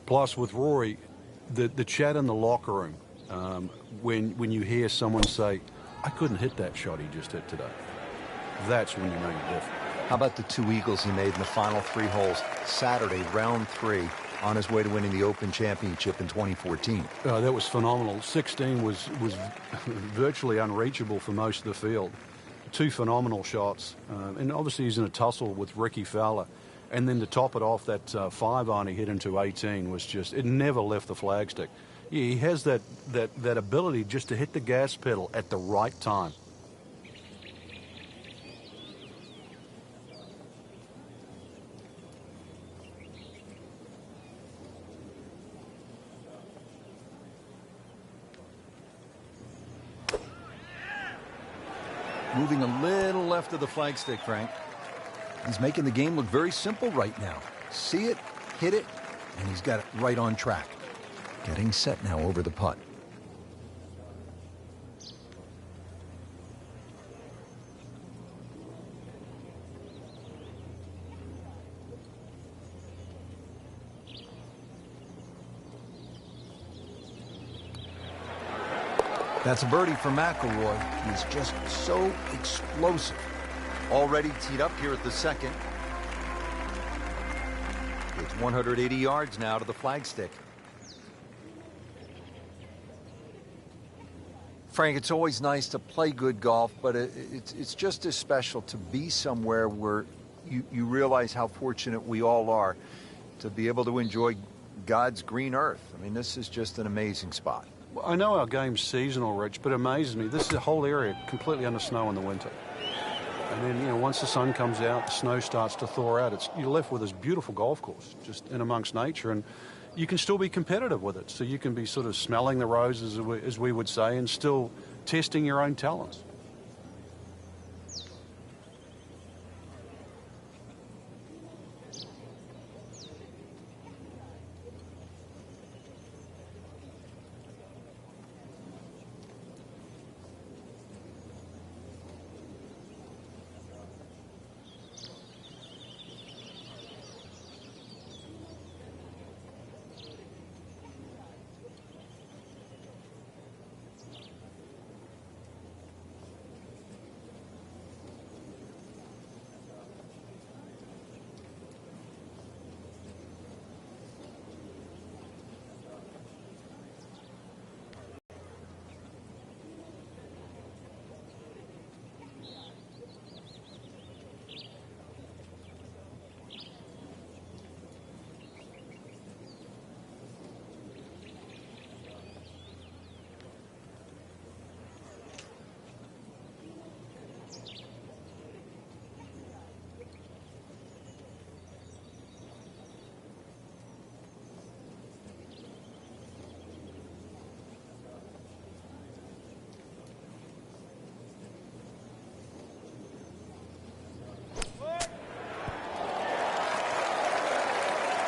Plus, with Rory, the chat in the locker room, when you hear someone say, I couldn't hit that shot he just hit today, that's when you know you're different. How about the 2 eagles he made in the final 3 holes Saturday, round 3, on his way to winning the Open Championship in 2014? That was phenomenal. 16 was virtually unreachable for most of the field. 2 phenomenal shots. And obviously he's in a tussle with Ricky Fowler. And then to top it off, that 5-iron he hit into 18 was just, it never left the flagstick. Yeah, he has that ability just to hit the gas pedal at the right time. Moving a little left of the flagstick, Frank. He's making the game look very simple right now. See it, hit it, and he's got it right on track. Getting set now over the putt. That's a birdie for McIlroy. He's just so explosive. Already teed up here at the second. It's 180 yards now to the flagstick. Frank, it's always nice to play good golf, but it's just as special to be somewhere where you realize how fortunate we all are to be able to enjoy God's green earth. I mean, this is just an amazing spot. Well, I know our game's seasonal, Rich, but it amazes me. This is a whole area completely under snow in the winter. And then, you know, once the sun comes out, the snow starts to thaw out. You're left with this beautiful golf course just in amongst nature, and you can still be competitive with it. So you can be sort of smelling the roses, as we would say, and still testing your own talents.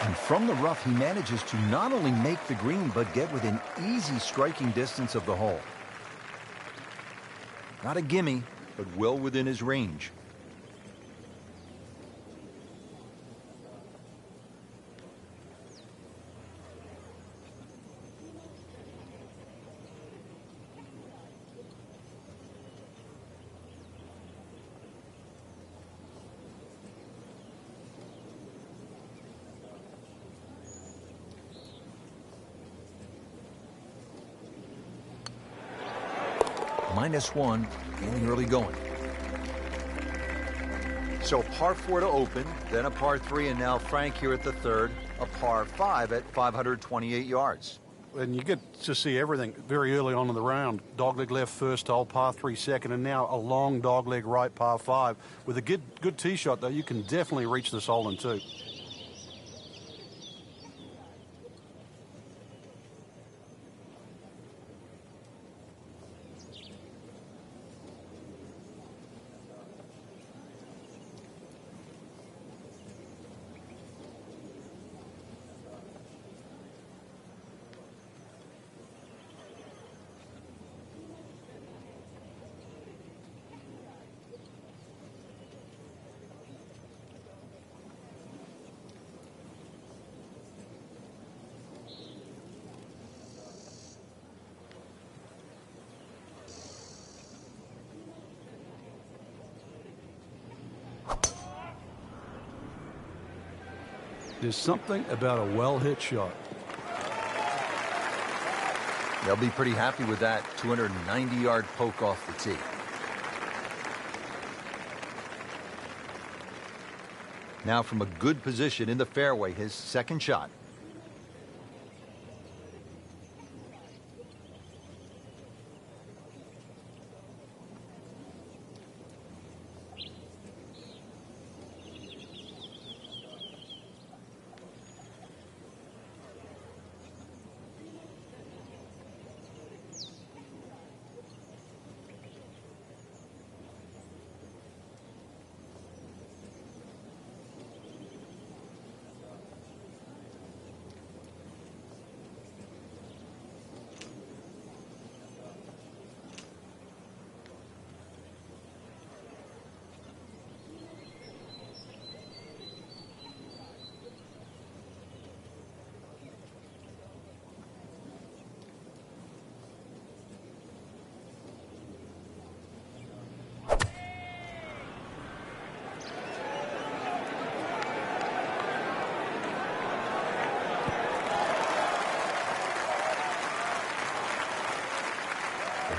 And from the rough, he manages to not only make the green, but get within easy striking distance of the hole. Not a gimme, but well within his range. -1 in the early going. So par 4 to open, then a par 3, and now Frank here at the third, a par 5 at 528 yards. And you get to see everything very early on in the round. Dogleg left first hole, par 3 second, and now a long dogleg right, par 5. With a good tee shot, though, you can definitely reach this hole in 2. There's something about a well-hit shot. They'll be pretty happy with that 290-yard poke off the tee. Now from a good position in the fairway, his second shot.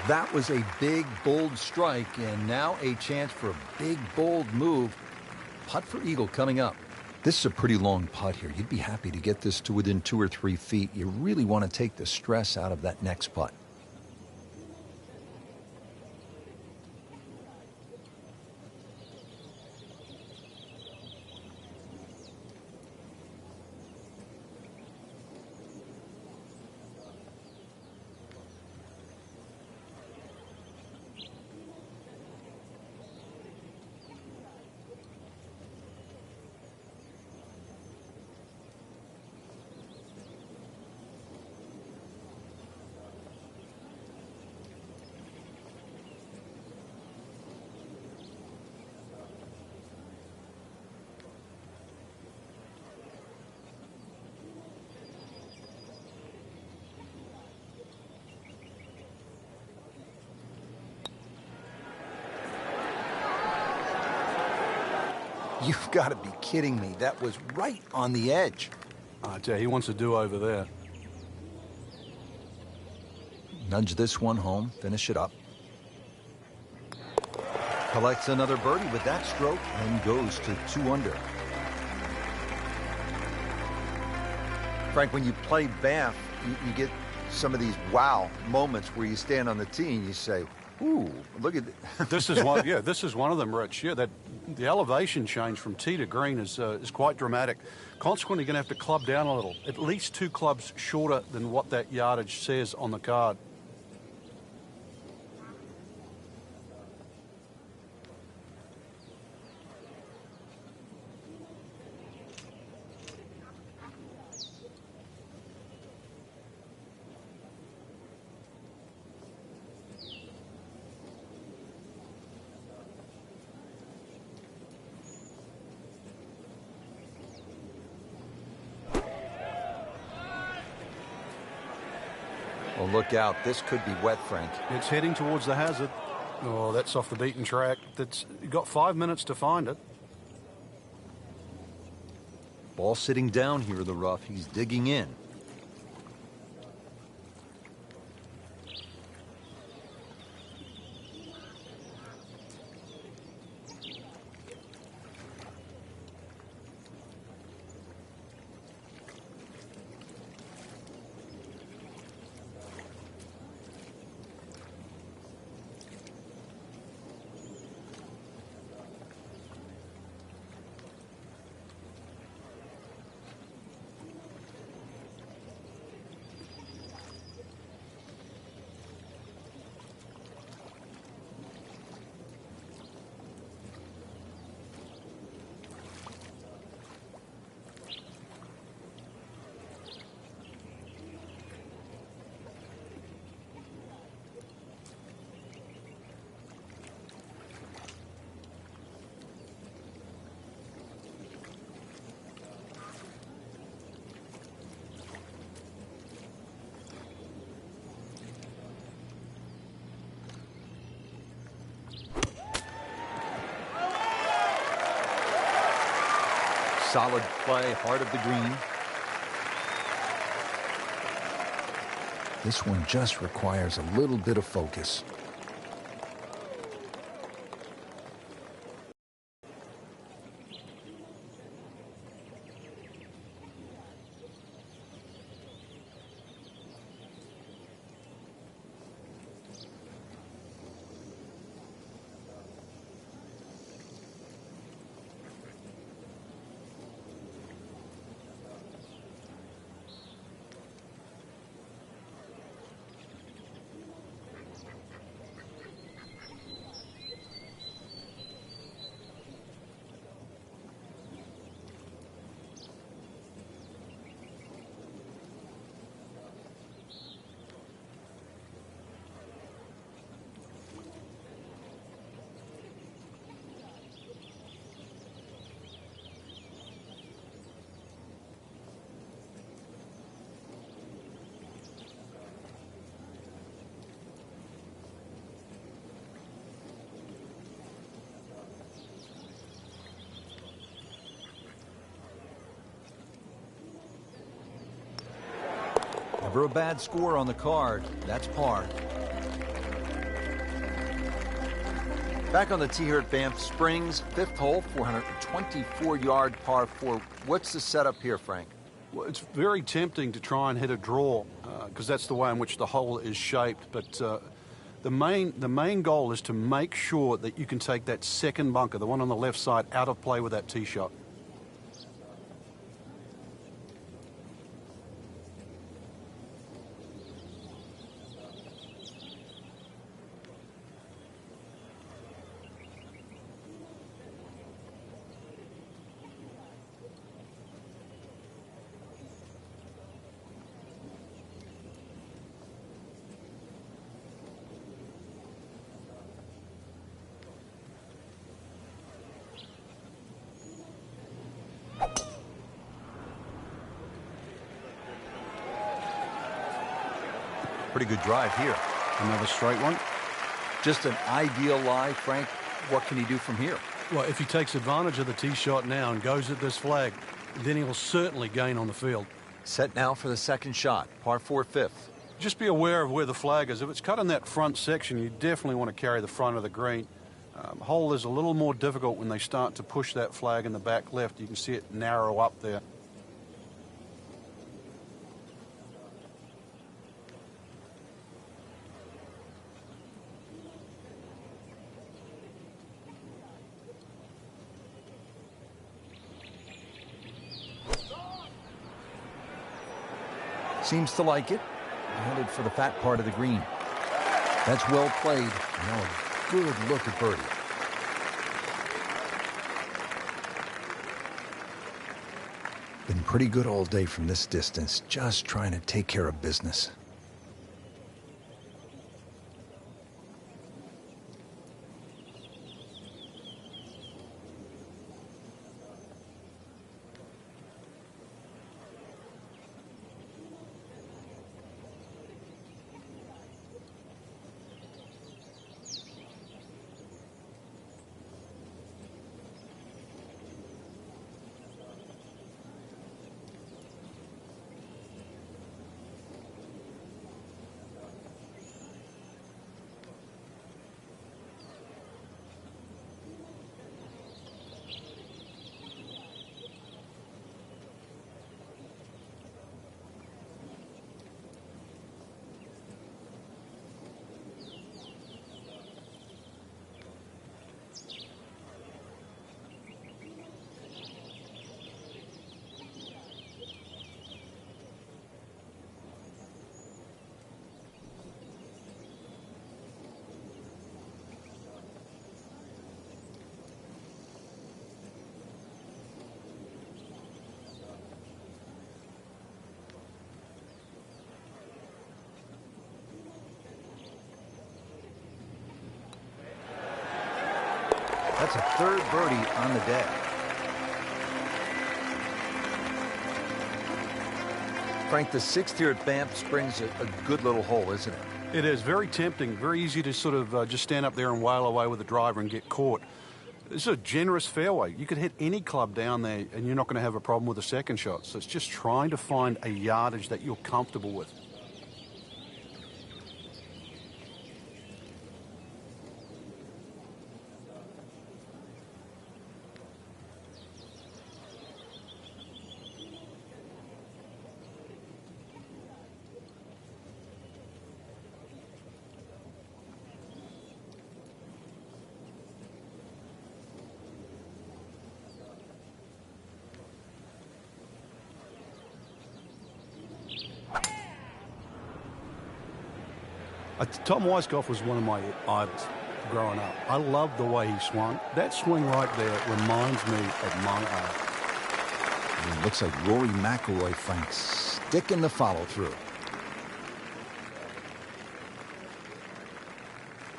That was a big, bold strike, and now a chance for a big, bold move. Putt for eagle coming up. This is a pretty long putt here. You'd be happy to get this to within 2 or 3 feet. You really want to take the stress out of that next putt. You've got to be kidding me. That was right on the edge. I tell you, he wants a do-over there. Nudge this one home, finish it up. Collects another birdie with that stroke and goes to 2 under. Frank, when you play Banff, you get some of these wow moments where you stand on the tee and you say, ooh, look at This is one. Yeah, this is one of them, Rich. Yeah, that the elevation change from tee to green is quite dramatic. Consequently, you're going to have to club down a little, at least 2 clubs shorter than what that yardage says on the card. Well, look out. This could be wet, Frank. It's heading towards the hazard. Oh, that's off the beaten track. You've got 5 minutes to find it. Ball sitting down here in the rough. He's digging in. Solid play, heart of the green. This one just requires a little bit of focus. Never a bad score on the card. That's par. Back on the tee here at Banff Springs, fifth hole, 424-yard par 4. What's the setup here, Frank? Well, it's very tempting to try and hit a draw because that's the way in which the hole is shaped. But the main goal is to make sure that you can take that second bunker, the one on the left side, out of play with that tee shot. Pretty good drive here. Another straight one. Just an ideal lie, Frank. What can he do from here? Well, if he takes advantage of the tee shot now and goes at this flag, then he'll certainly gain on the field. Set now for the second shot, par 4 fifth. Just be aware of where the flag is. If it's cut in that front section, you definitely want to carry the front of the green. Hole is a little more difficult when they start to push that flag in the back left. You can see it narrow up there. Seems to like it. Headed for the fat part of the green. That's well played. Now a good look at birdie. Been pretty good all day from this distance, just trying to take care of business. That's a third birdie on the day. Frank, the sixth here at Banff Springs, a good little hole, isn't it? It is very tempting, very easy to sort of just stand up there and wail away with the driver and get caught. It's a generous fairway. You could hit any club down there and you're not going to have a problem with a second shot. So it's just trying to find a yardage that you're comfortable with. Tom Weisskopf was one of my idols growing up. I loved the way he swung. That swing right there reminds me of my art. It looks like Rory McIlroy, Frank, sticking the follow-through.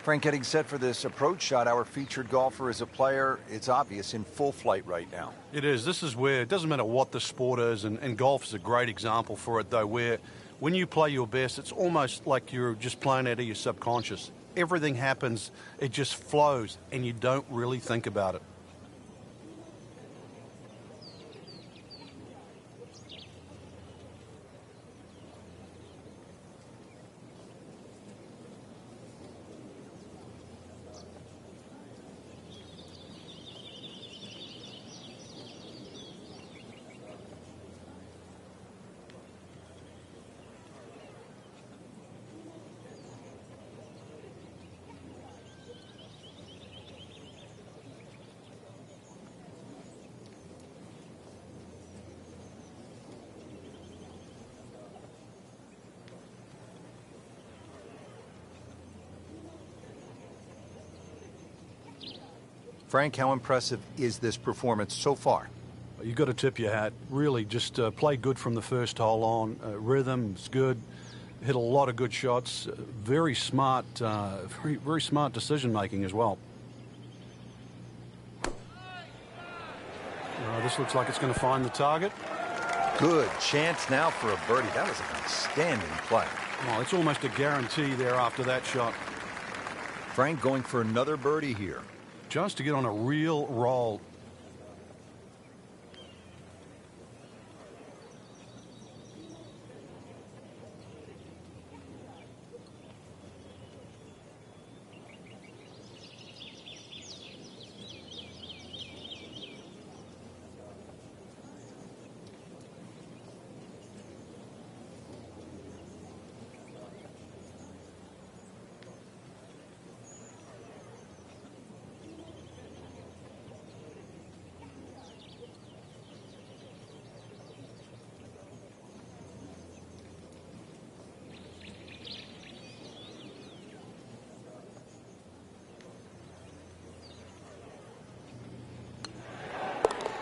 Frank, getting set for this approach shot. Our featured golfer is a player, it's obvious, in full flight right now. It is. This is where it doesn't matter what the sport is, and golf is a great example for it, though, where when you play your best, it's almost like you're just playing out of your subconscious. Everything happens, it just flows, and you don't really think about it. Frank, how impressive is this performance so far? You've got to tip your hat. Really, just play good from the first hole on. Rhythm's good. Hit a lot of good shots. Very smart, very smart decision making as well. This looks like it's going to find the target. Good chance now for a birdie. That was an outstanding play. Oh, it's almost a guarantee there after that shot. Frank going for another birdie here. Just to get on a real roll.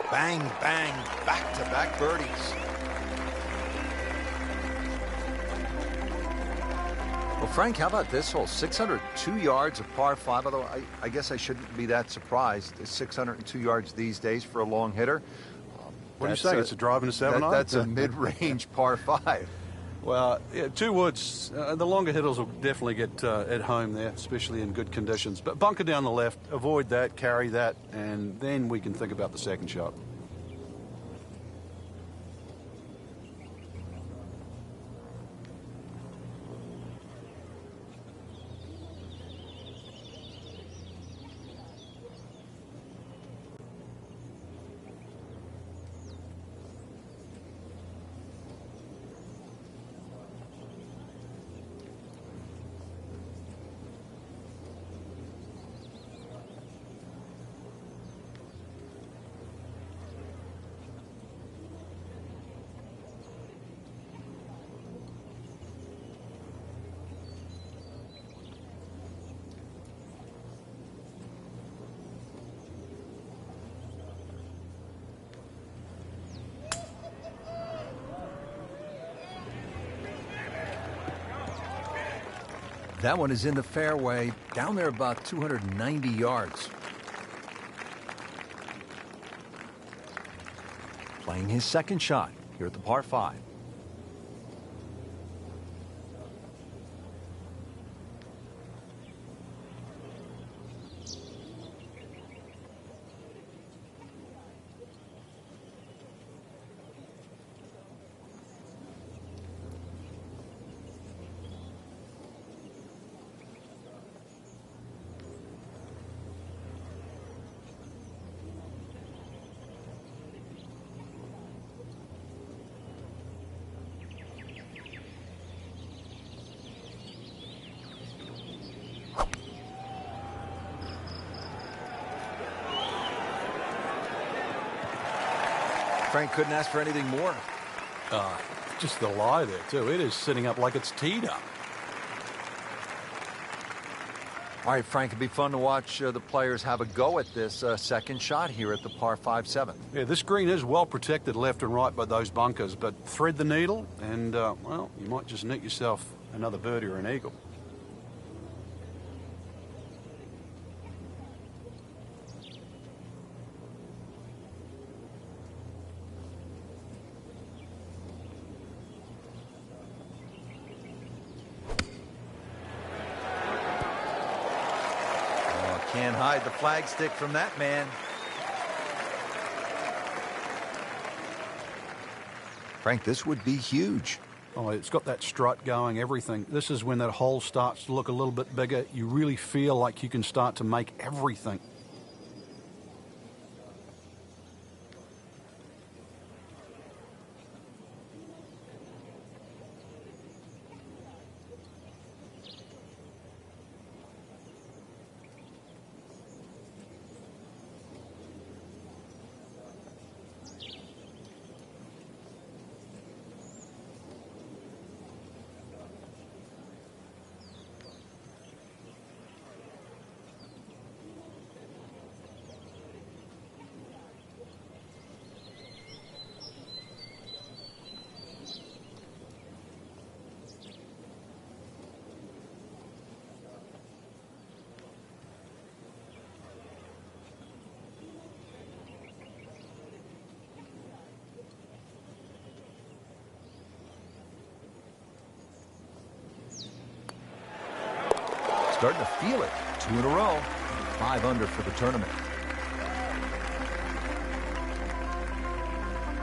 Bang, bang, back-to-back birdies. Well, Frank, how about this hole? 602 yards of par 5, although I guess I shouldn't be that surprised. It's 602 yards these days for a long hitter. What do you say? It's a drive and a 7-iron? That's a mid-range par 5. Well, yeah, 2 woods. The longer hitters will definitely get at home there, especially in good conditions. But bunker down the left, avoid that, carry that, and then we can think about the second shot. That one is in the fairway, down there about 290 yards. Playing his second shot here at the par 5. Frank couldn't ask for anything more. Just the lie there, too. It is sitting up like it's teed up. All right, Frank, it'd be fun to watch the players have a go at this second shot here at the par 5-7. Yeah, this green is well protected left and right by those bunkers, but thread the needle and, well, you might just nick yourself another birdie or an eagle. Can't hide the flagstick from that man. Frank, this would be huge. Oh, it's got that strut going, everything. This is when that hole starts to look a little bit bigger. You really feel like you can start to make everything. Starting to feel it. 2 in a row. 5 under for the tournament.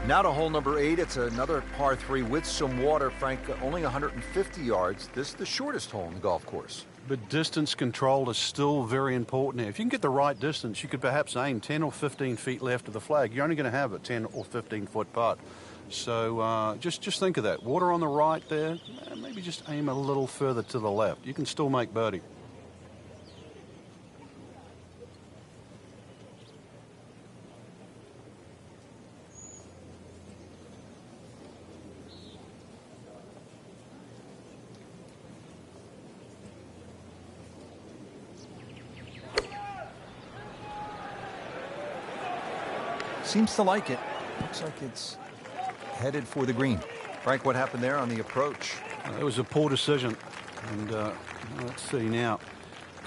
Now to hole number 8. It's another par 3 with some water, Frank. Only 150 yards. This is the shortest hole in the golf course. But distance control is still very important here. If you can get the right distance, you could perhaps aim 10 or 15 feet left of the flag. You're only going to have a 10 or 15-foot putt. So just think of that. Water on the right there. Maybe just aim a little further to the left. You can still make birdie. Seems to like it. Looks like it's headed for the green. Frank, what happened there on the approach? It was a poor decision. And let's see now.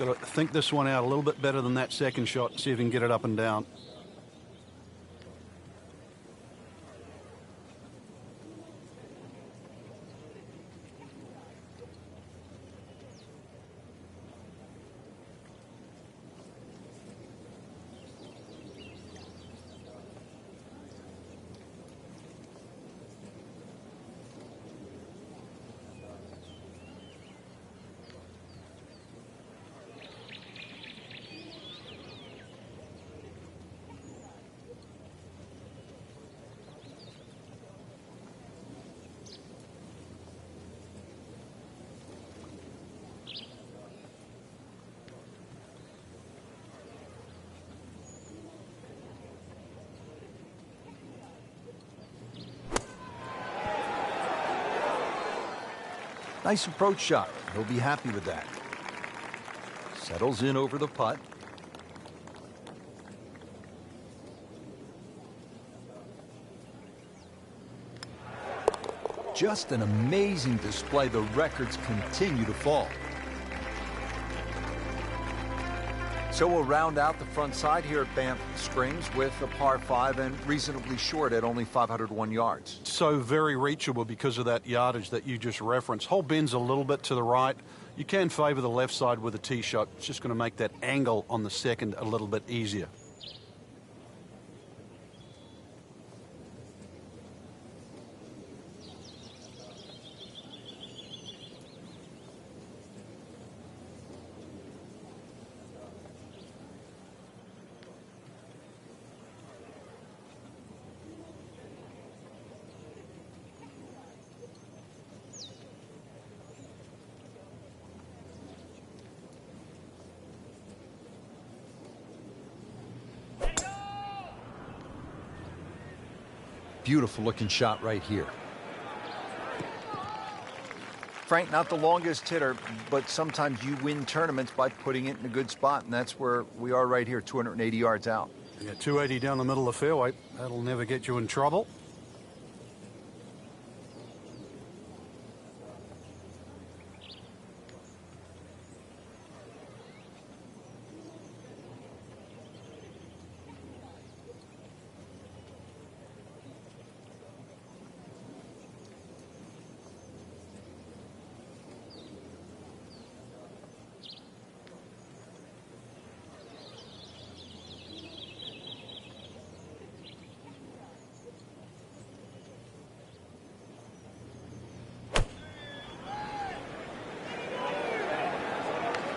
Got to think this one out a little bit better than that second shot. See if you can get it up and down. Nice approach shot. He'll be happy with that. Settles in over the putt. Just an amazing display. The records continue to fall. So we'll round out the front side here at Banff Springs with a par 5 and reasonably short at only 501 yards. So very reachable because of that yardage that you just referenced. Hole bends a little bit to the right. You can favor the left side with a tee shot. It's just going to make that angle on the second a little bit easier. beautiful looking shot right here. Frank, not the longest hitter, but sometimes you win tournaments by putting it in a good spot, and that's where we are right here, 280 yards out. Yeah, 280 down the middle of the fairway. That'll never get you in trouble.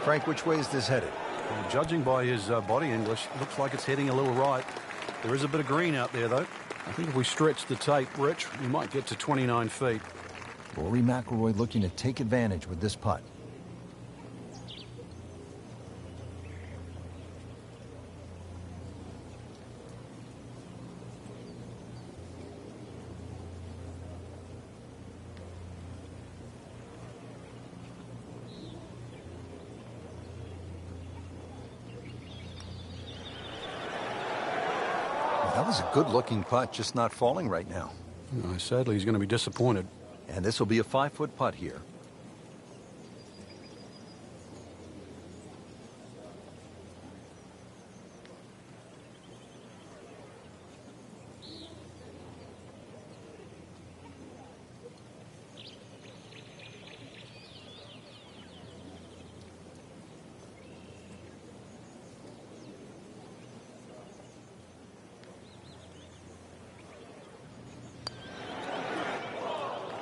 Frank, which way is this headed? Well, judging by his body English, looks like it's heading a little right. There is a bit of green out there, though. I think if we stretch the tape, Rich, we might get to 29 feet. Rory McIlroy looking to take advantage with this putt. That was a good-looking putt, just not falling right now. Sadly, he's going to be disappointed. And this will be a 5-foot putt here.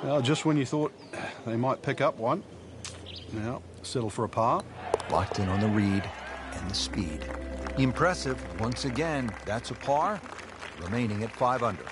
Well, just when you thought they might pick up one, now settle for a par. Locked in on the read and the speed. Impressive. Once again, that's a par, remaining at 5 under.